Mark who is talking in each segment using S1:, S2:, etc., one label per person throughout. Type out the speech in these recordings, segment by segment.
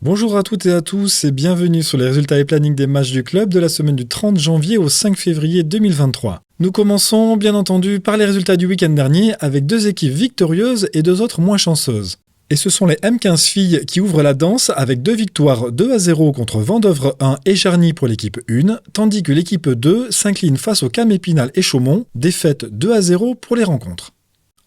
S1: Bonjour à toutes et à tous et bienvenue sur les résultats et planning des matchs du club de la semaine du 30 janvier au 5 février 2023. Nous commençons bien entendu par les résultats du week-end dernier avec deux équipes victorieuses et deux autres moins chanceuses. Et ce sont les M15 filles qui ouvrent la danse avec deux victoires 2-0 contre Vendeuvre 1 et Jarny pour l'équipe 1, tandis que l'équipe 2 s'incline face au Cam Épinal et Chaumont, défaite 2-0 pour les rencontres.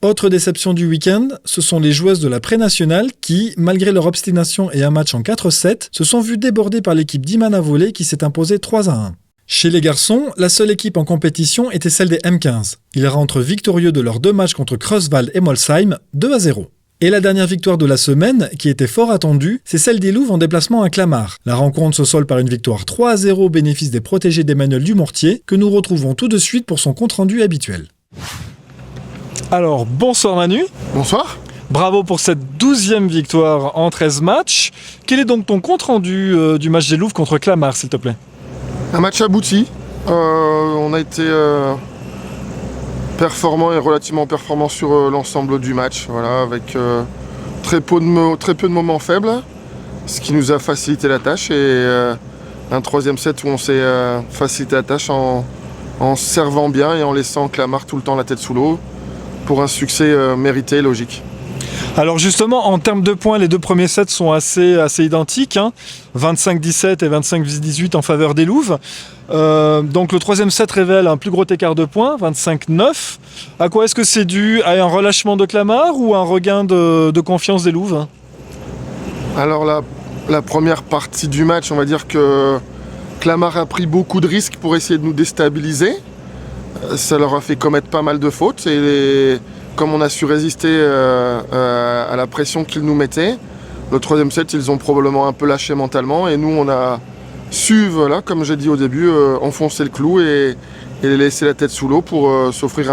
S1: Autre déception du week-end, ce sont les joueuses de la pré-nationale qui, malgré leur obstination et un match en 4-7, se sont vues débordées par l'équipe d'Imana Volley qui s'est imposée 3-1. Chez les garçons, la seule équipe en compétition était celle des M15. Ils rentrent victorieux de leurs deux matchs contre Creusval et Molsheim, 2-0. Et la dernière victoire de la semaine, qui était fort attendue, c'est celle des Louves en déplacement à Clamart. La rencontre se solde par une victoire 3-0 au bénéfice des protégés d'Emmanuel Dumortier, que nous retrouvons tout de suite pour son compte-rendu habituel.
S2: Alors, bonsoir Manu.
S3: Bonsoir.
S2: Bravo pour cette 12e victoire en 13 matchs. Quel est donc ton compte-rendu du match des Louves contre Clamart, s'il te plaît?
S3: Un match abouti. On a été performant et relativement performant sur l'ensemble du match. Voilà, avec très peu de moments faibles, ce qui nous a facilité la tâche. Et un troisième set où on s'est facilité la tâche en se servant bien et en laissant Clamart tout le temps la tête sous l'eau, pour un succès mérité et logique.
S2: Alors justement, en termes de points, les deux premiers sets sont assez identiques, 25-17 et 25-18 en faveur des Louves. Donc le troisième set révèle un plus gros écart de points, 25-9. À quoi est-ce que c'est dû? À un relâchement de Clamart ou un regain de confiance des Louves?
S3: Alors la première partie du match, on va dire que Clamart a pris beaucoup de risques pour essayer de nous déstabiliser. Ça leur a fait commettre pas mal de fautes et comme on a su résister à la pression qu'ils nous mettaient, le troisième set, ils ont probablement un peu lâché mentalement et nous, on a su, voilà, comme j'ai dit au début, enfoncer le clou et laisser la tête sous l'eau pour s'offrir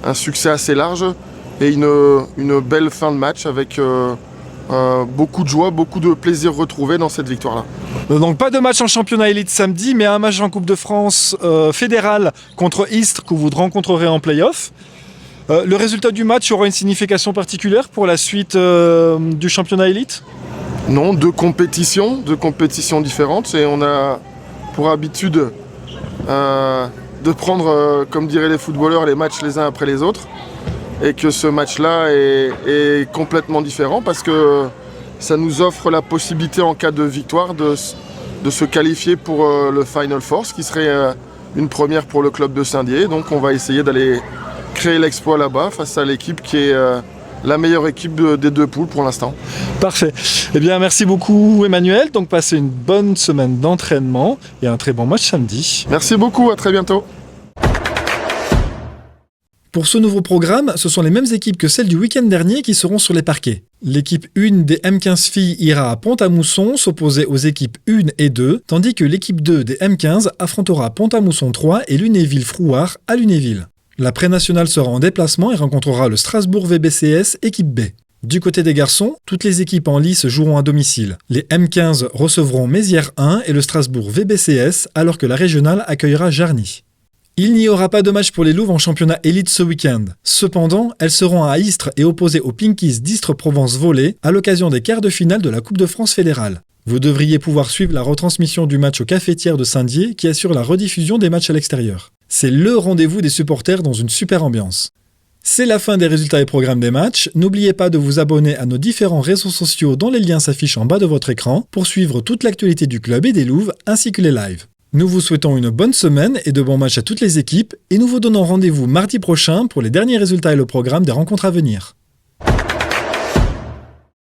S3: un succès assez large et une belle fin de match avec beaucoup de joie, beaucoup de plaisir retrouvé dans cette victoire-là.
S2: Donc pas de match en championnat élite samedi, mais un match en Coupe de France fédérale contre Istres que vous rencontrerez en play-off. Le résultat du match aura une signification particulière pour la suite du championnat élite?
S3: Non, deux compétitions différentes et on a pour habitude de prendre, comme diraient les footballeurs, les matchs les uns après les autres. Et que ce match-là est complètement différent parce que ça nous offre la possibilité en cas de victoire de se qualifier pour le Final Four, ce qui serait une première pour le club de Saint-Dié. Donc on va essayer d'aller créer l'exploit là-bas face à l'équipe qui est la meilleure équipe des deux poules pour l'instant.
S2: Parfait. Eh bien merci beaucoup Emmanuel. Donc passez une bonne semaine d'entraînement et un très bon match samedi.
S3: Merci beaucoup, à très bientôt.
S1: Pour ce nouveau programme, ce sont les mêmes équipes que celles du week-end dernier qui seront sur les parquets. L'équipe 1 des M15 filles ira à Pont-à-Mousson s'opposer aux équipes 1 et 2, tandis que l'équipe 2 des M15 affrontera Pont-à-Mousson 3 et Lunéville-Frouard à Lunéville. La pré-nationale sera en déplacement et rencontrera le Strasbourg VBCS équipe B. Du côté des garçons, toutes les équipes en lice joueront à domicile. Les M15 recevront Mézières 1 et le Strasbourg VBCS, alors que la régionale accueillera Jarny. Il n'y aura pas de match pour les Louves en championnat élite ce week-end. Cependant, elles seront à Istres et opposées aux Pinkies d'Istres-Provence Volley à l'occasion des quarts de finale de la Coupe de France fédérale. Vous devriez pouvoir suivre la retransmission du match au Cafetière de Saint-Dié qui assure la rediffusion des matchs à l'extérieur. C'est le rendez-vous des supporters dans une super ambiance. C'est la fin des résultats et programmes des matchs. N'oubliez pas de vous abonner à nos différents réseaux sociaux dont les liens s'affichent en bas de votre écran pour suivre toute l'actualité du club et des Louves ainsi que les lives. Nous vous souhaitons une bonne semaine et de bons matchs à toutes les équipes et nous vous donnons rendez-vous mardi prochain pour les derniers résultats et le programme des rencontres à venir.